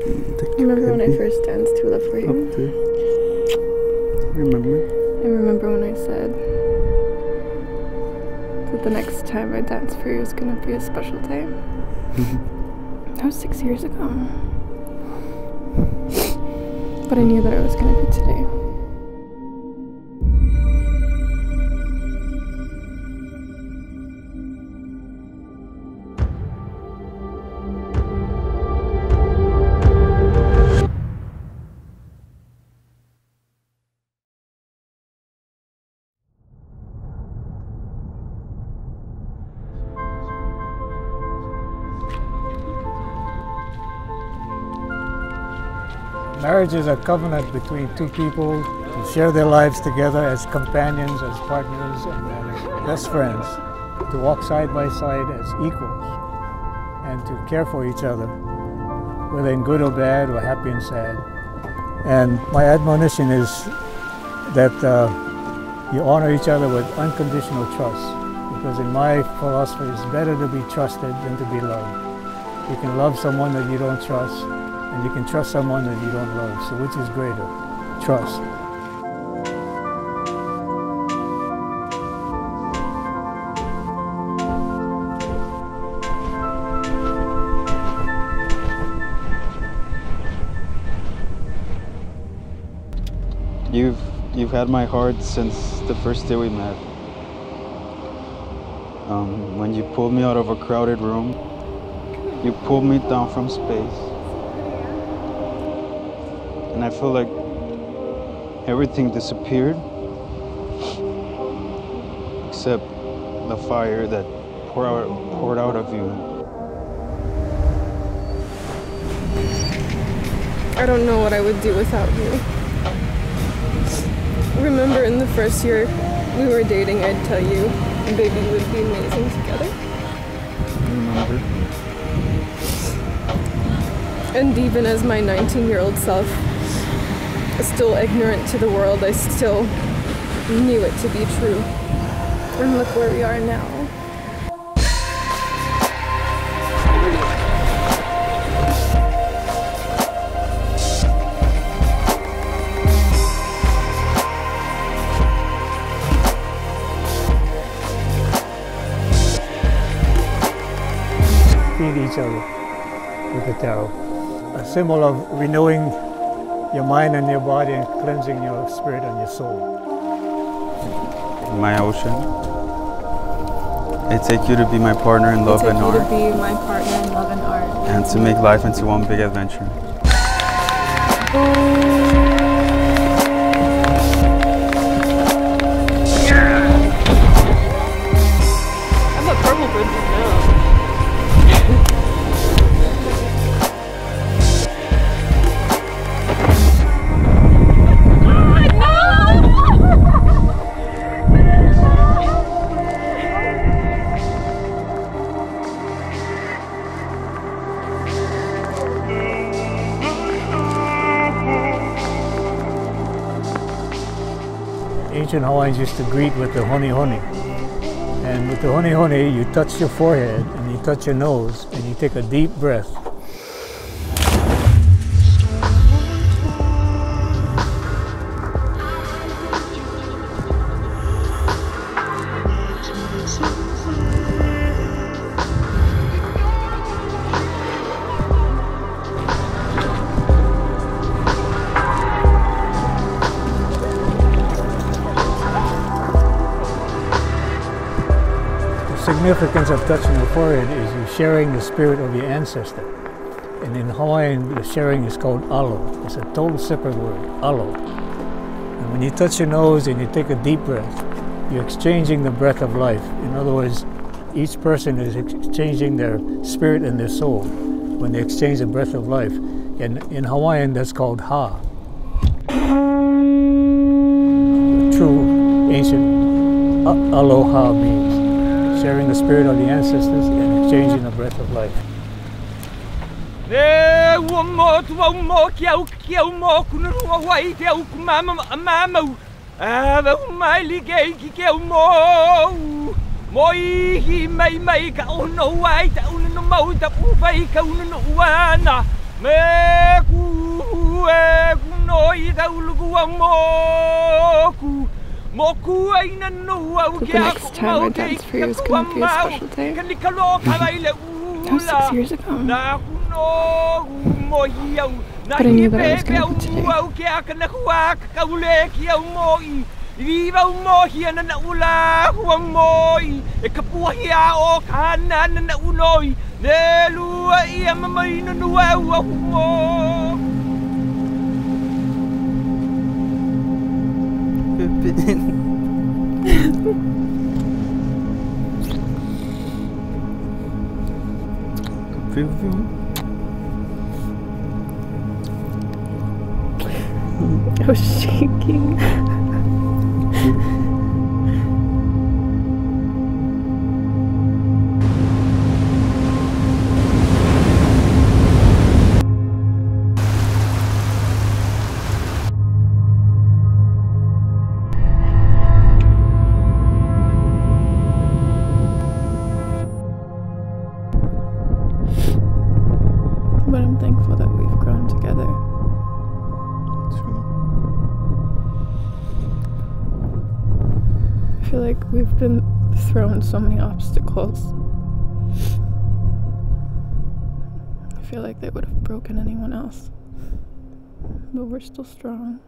Remember when I first danced to Love For You? Remember? I remember when I said that the next time I dance for you is going to be a special day. That was 6 years ago. But I knew that it was going to be today. Marriage is a covenant between two people to share their lives together as companions, as partners, and as best friends, to walk side by side as equals, and to care for each other, whether in good or bad, or happy and sad. And my admonition is that you honor each other with unconditional trust, because in my philosophy, it's better to be trusted than to be loved. You can love someone that you don't trust, and you can trust someone that you don't love. So which is greater? Trust. You've had my heart since the first day we met. When you pulled me out of a crowded room, you pulled me down from space. And I feel like everything disappeared except the fire that poured out of you. I don't know what I would do without you. Remember in the first year we were dating, I'd tell you, baby, we would be amazing together. Remember? And even as my 19-year-old self, still ignorant to the world, I still knew it to be true. And look where we are now. Feed each other with the tarot. A symbol of renewing your mind and your body and cleansing your spirit and your soul. My ocean. I take you to be my partner in love and art. I take you to be my partner in love and art. And to make life into one big adventure. I'm a purple princess now. Ancient Hawaiians used to greet with the honi honi. And with the honi honi, you touch your forehead and you touch your nose and you take a deep breath. The significance of touching the forehead is you're sharing the spirit of your ancestor. And in Hawaiian, the sharing is called alo. It's a total separate word, alo. And when you touch your nose and you take a deep breath, you're exchanging the breath of life. In other words, each person is exchanging their spirit and their soul when they exchange the breath of life. And in Hawaiian, that's called ha. The true ancient aloha means sharing the spirit of the ancestors and exchanging the breath of life. So the next time I dance for you is going to be a special day. That was 6 years ago. But I knew that I was going to today. I was shaking. But I'm thankful that we've grown together. True. I feel like we've been thrown so many obstacles. I feel like they would have broken anyone else. But we're still strong.